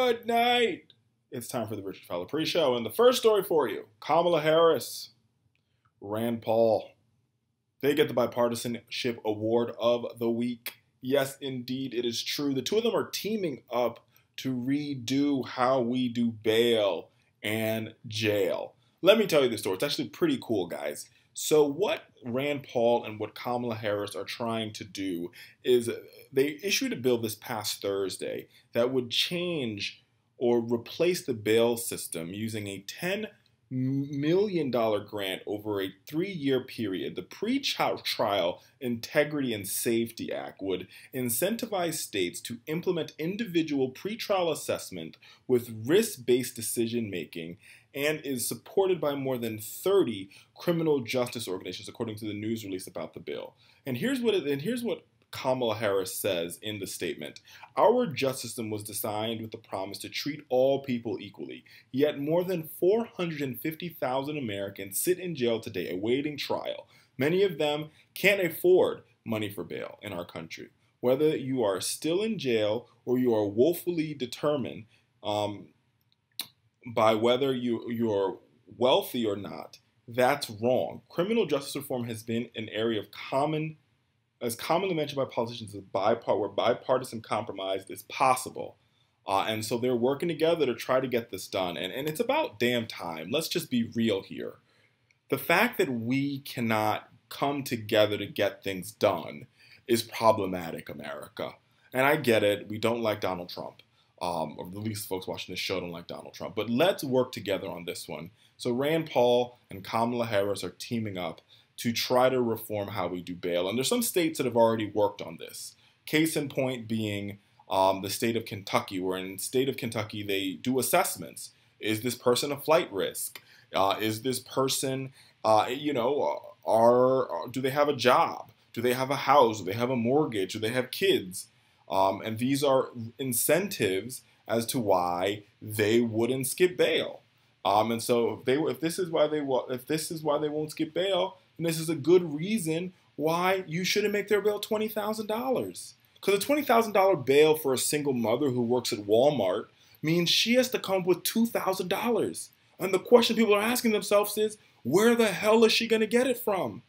Good night. It's time for the Richard Fowler pre-show. And the first story for you, Kamala Harris, Rand Paul. They get the bipartisanship award of the week. Yes, indeed, it is true. The two of them are teaming up to redo how we do bail and jail. Let me tell you the story. It's actually pretty cool, guys. So what Rand Paul and what Kamala Harris are trying to do is they issued a bill this past Thursday that would change or replace the bail system using a $10 million grant over a 3-year period. The Pretrial Integrity and Safety Act would incentivize states to implement individual pretrial assessment with risk-based decision-making and is supported by more than 30 criminal justice organizations, according to the news release about the bill. And here's what Kamala Harris says in the statement. Our justice system was designed with the promise to treat all people equally, yet more than 450,000 Americans sit in jail today awaiting trial. Many of them can't afford money for bail in our country. Whether you are still in jail or you are woefully determined by whether you're wealthy or not, that's wrong. Criminal justice reform has been an area of commonly mentioned by politicians where bipartisan compromise is possible. And so they're working together to try to get this done. And it's about damn time. Let's just be real here. The fact that we cannot come together to get things done is problematic, America. And I get it. We don't like Donald Trump. Or at least folks watching this show don't like Donald Trump. But let's work together on this one. So Rand Paul and Kamala Harris are teaming up to try to reform how we do bail. And there's some states that have already worked on this. Case in point being the state of Kentucky, where in the state of Kentucky they do assessments. Is this person a flight risk? Is this person, do they have a job? Do they have a house? Do they have a mortgage? Do they have kids? And these are incentives as to why they wouldn't skip bail. And so if this is why they won't skip bail, then this is a good reason why you shouldn't make their bail $20,000. Because a $20,000 bail for a single mother who works at Walmart means she has to come up with $2,000. And the question people are asking themselves is, where the hell is she going to get it from?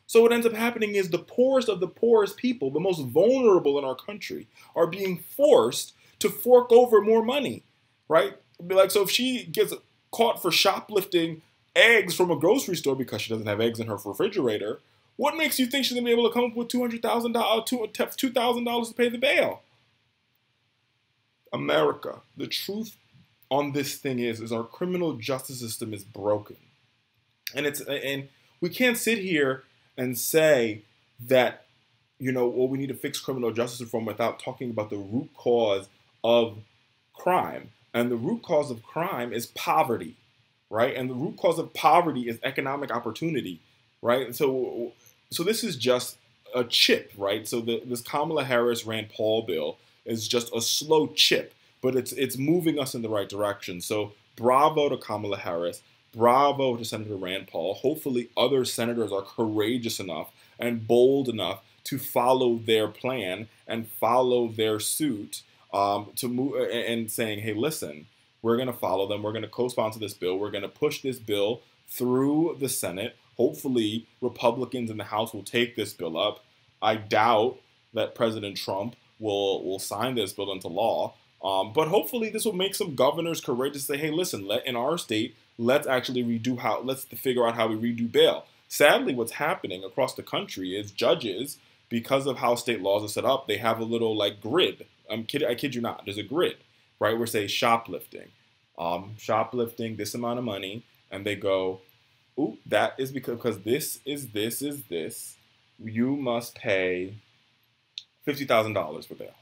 So what ends up happening is the poorest of the poorest people, the most vulnerable in our country, are being forced to fork over more money, right? So if she gets caught for shoplifting eggs from a grocery store because she doesn't have eggs in her refrigerator, what makes you think she's going to be able to come up with $2,000 to pay the bail? America, the truth on this thing is our criminal justice system is broken. And we can't sit here and say that, we need to fix criminal justice reform without talking about the root cause of crime. And the root cause of crime is poverty, right? And the root cause of poverty is economic opportunity, right? So this is just a chip, right? So this Kamala Harris Rand Paul bill is just a slow chip, but it's moving us in the right direction. So bravo to Kamala Harris. Bravo to Senator Rand Paul. Hopefully other senators are courageous enough and bold enough to follow their plan and follow their suit to move and saying, hey, listen, we're going to follow them. We're going to co-sponsor this bill. We're going to push this bill through the Senate. Hopefully Republicans in the House will take this bill up. I doubt that President Trump will sign this bill into law. But hopefully this will make some governors courageous to say, hey, listen, in our state, let's figure out how we redo bail. Sadly, what's happening across the country is judges, because of how state laws are set up, they have a little grid. I kid you not. There's a grid, right? Where say shoplifting, this amount of money, and they go, ooh, that is because this is this. You must pay $50,000 for bail.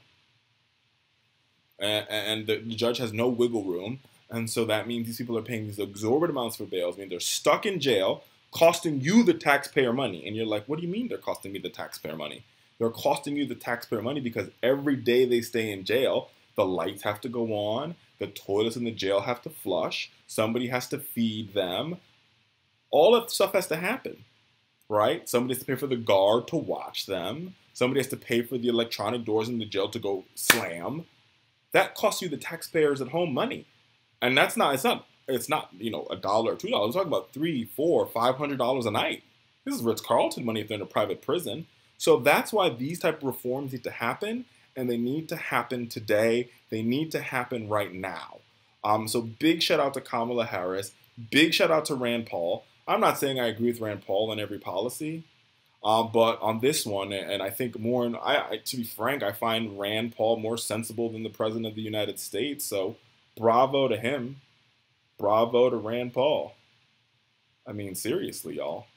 And the judge has no wiggle room. And so that means these people are paying these exorbitant amounts for bails. I mean, they're stuck in jail, costing you the taxpayer money. And you're like, what do you mean they're costing me the taxpayer money? They're costing you the taxpayer money because every day they stay in jail, the lights have to go on, the toilets in the jail have to flush, somebody has to feed them. All that stuff has to happen, right? Somebody has to pay for the guard to watch them. Somebody has to pay for the electronic doors in the jail to go slam. That costs you, the taxpayers at home, money. And it's not a dollar or $2. We're talking about $3, $4, $500 a night. This is Ritz-Carlton money if they're in a private prison. So that's why these type of reforms need to happen, and they need to happen today. They need to happen right now. So big shout out to Kamala Harris. Big shout out to Rand Paul. I'm not saying I agree with Rand Paul on every policy, but on this one, and I think more, to be frank, I find Rand Paul more sensible than the President of the United States. So bravo to him. Bravo to Rand Paul. I mean, seriously, y'all.